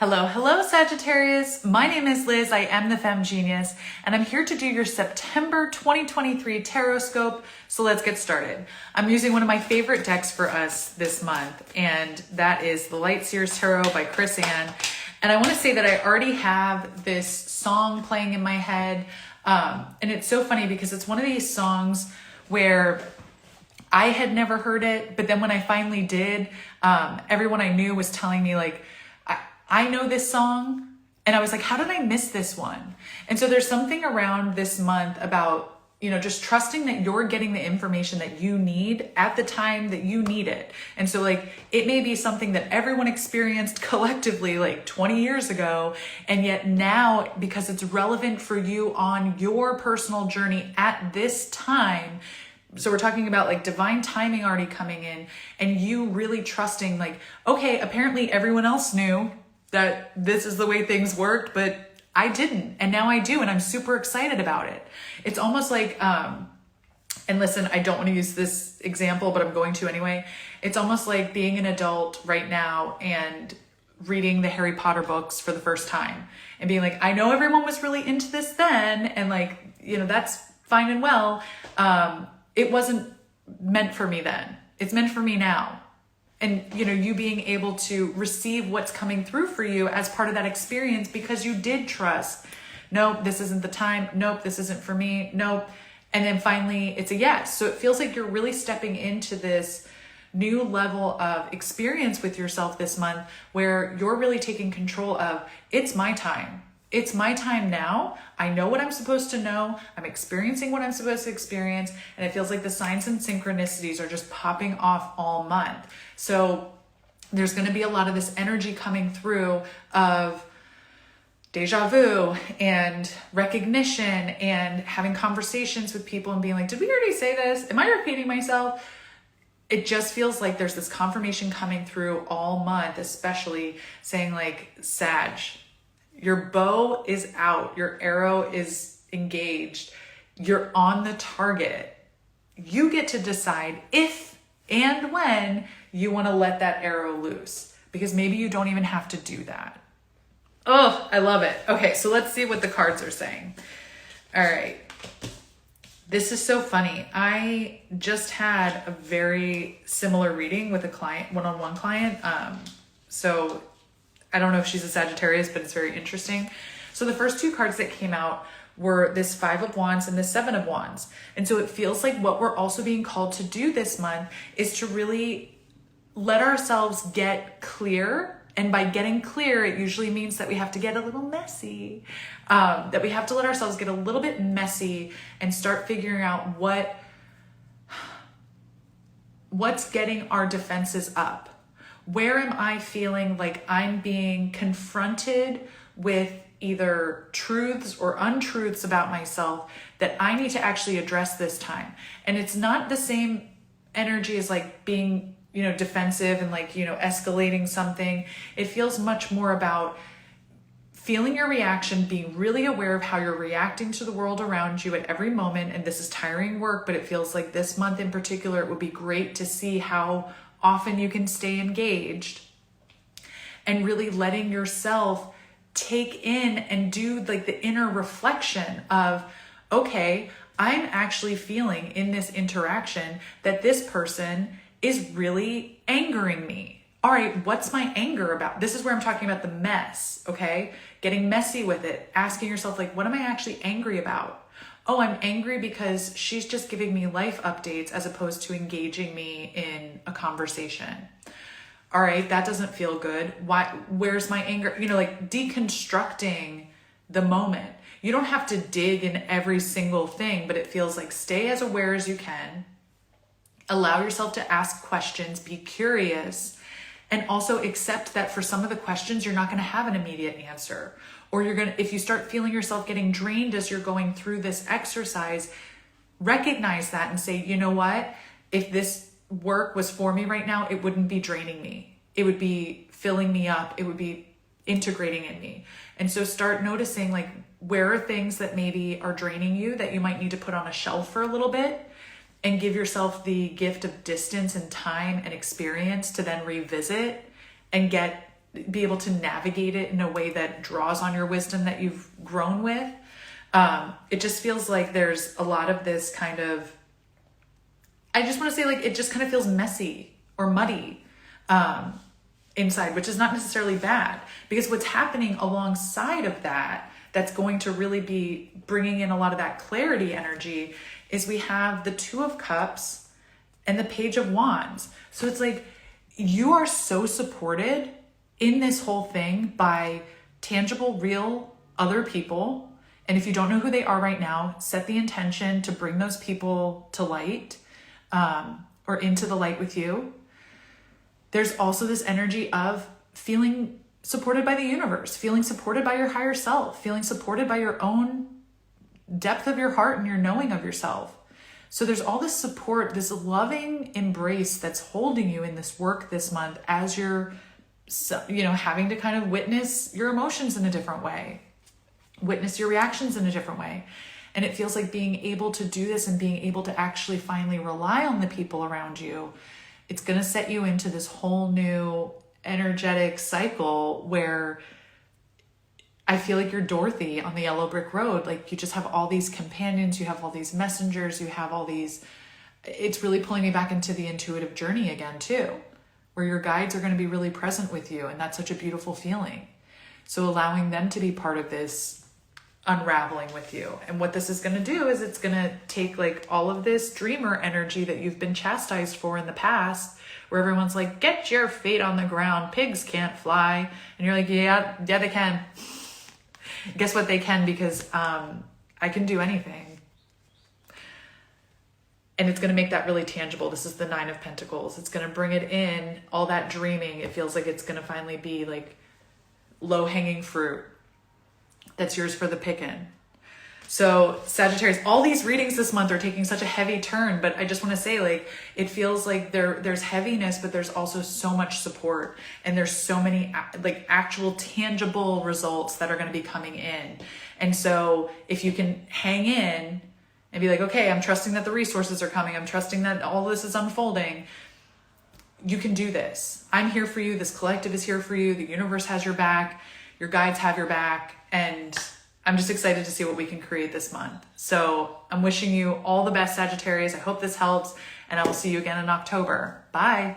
Hello, hello, Sagittarius. My name is Liz. I am the Femme Genius, and I'm here to do your September 2023 Tarotscope. So let's get started. I'm using one of my favorite decks for us this month, and that is the Light Seers Tarot by Chris Ann. And I want to say that I already have this song playing in my head, and it's so funny because it's one of these songs where I had never heard it, but then when I finally did, everyone I knew was telling me like, I know this song. And I was like, how did I miss this one? And so there's something around this month about, just trusting that you're getting the information that you need at the time that you need it. And so like, it may be something that everyone experienced collectively like 20 years ago. And yet now, because it's relevant for you on your personal journey at this time, so we're talking about like divine timing already coming in and you really trusting like, okay, apparently everyone else knew that this is the way things worked, but I didn't. And now I do. And I'm super excited about it. It's almost like, and listen, I don't want to use this example, but I'm going to anyway. It's almost like being an adult right now and reading the Harry Potter books for the first time and being like, I know everyone was really into this then. And like, that's fine and well. It wasn't meant for me then. It's meant for me now. And, you being able to receive what's coming through for you as part of that experience because you did trust. Nope, this isn't the time. Nope, this isn't for me. Nope. And then finally it's a yes. So it feels like you're really stepping into this new level of experience with yourself this month where you're really taking control of, it's my time. It's my time now. I know what I'm supposed to know. I'm experiencing what I'm supposed to experience. And it feels like the signs and synchronicities are just popping off all month. So there's going to be a lot of this energy coming through of deja vu and recognition and having conversations with people and being like, did we already say this? Am I repeating myself? It just feels like there's this confirmation coming through all month, especially saying like, Sag, your bow is out, your arrow is engaged, you're on the target. You get to decide if and when you want to let that arrow loose, because maybe you don't even have to do that. Oh, I love it. Okay, so let's see what the cards are saying. All right. This is so funny. I just had a very similar reading with a client, one-on-one client. So I don't know if she's a Sagittarius, but it's very interesting. So the first two cards that came out were this 5 of Wands and this 7 of Wands. And so it feels like what we're also being called to do this month is to really let ourselves get clear. And by getting clear, it usually means that we have to get a little messy, that we have to let ourselves get a little bit messy and start figuring out what's getting our defenses up. Where am I feeling like I'm being confronted with either truths or untruths about myself that I need to actually address this time? And it's not the same energy as like being, defensive and like, escalating something. It feels much more about feeling your reaction, being really aware of how you're reacting to the world around you at every moment. And this is tiring work, but it feels like this month in particular, it would be great to see how often you can stay engaged and really letting yourself take in and do like the inner reflection of, okay, I'm actually feeling in this interaction that this person is really angering me. All right, what's my anger about? This is where I'm talking about the mess, okay? Getting messy with it, asking yourself like, what am I actually angry about? Oh, I'm angry because she's just giving me life updates as opposed to engaging me in a conversation. All right, that doesn't feel good. Why? Where's my anger? Like deconstructing the moment. You don't have to dig in every single thing, but it feels like stay as aware as you can. Allow yourself to ask questions, be curious, and also accept that for some of the questions, you're not going to have an immediate answer. Or if you start feeling yourself getting drained as you're going through this exercise, recognize that and say, you know what? If this work was for me right now, it wouldn't be draining me. It would be filling me up. It would be integrating in me. And so start noticing like, where are things that maybe are draining you that you might need to put on a shelf for a little bit and give yourself the gift of distance and time and experience to then revisit and get be able to navigate it in a way that draws on your wisdom that you've grown with. It just feels like there's a lot of this kind of, I just want to say, like, it just kind of feels messy or muddy inside, which is not necessarily bad, because what's happening alongside of that, that's going to really be bringing in a lot of that clarity energy, is we have the Two of Cups and the Page of Wands. So it's like, you are so supported in this whole thing by tangible, real other people. And if you don't know who they are right now, set the intention to bring those people to light, or into the light with you. There's also this energy of feeling supported by the universe, feeling supported by your higher self, feeling supported by your own depth of your heart and your knowing of yourself. So there's all this support, this loving embrace that's holding you in this work this month as you're, having to kind of witness your emotions in a different way, witness your reactions in a different way. And it feels like being able to do this and being able to actually finally rely on the people around you, it's going to set you into this whole new energetic cycle where I feel like you're Dorothy on the yellow brick road. Like, you just have all these companions, you have all these messengers, you have all these, it's really pulling me back into the intuitive journey again too, where your guides are going to be really present with you. And that's such a beautiful feeling. So allowing them to be part of this unraveling with you. And what this is going to do is it's going to take like all of this dreamer energy that you've been chastised for in the past, where everyone's like, get your feet on the ground, pigs can't fly. And you're like, yeah, they can. Guess what? They can, because I can do anything. And it's going to make that really tangible. This is the Nine of Pentacles. It's going to bring it in, all that dreaming. It feels like it's going to finally be like low-hanging fruit that's yours for the picking. So Sagittarius, all these readings this month are taking such a heavy turn, but I just want to say, like, it feels like there's heaviness, but there's also so much support, and there's so many like actual tangible results that are going to be coming in. And so if you can hang in and be like, okay, I'm trusting that the resources are coming, I'm trusting that all this is unfolding, you can do this. I'm here for you. This collective is here for you. The universe has your back. Your guides have your back. And I'm just excited to see what we can create this month. So I'm wishing you all the best, Sagittarius. I hope this helps, and I will see you again in October. Bye.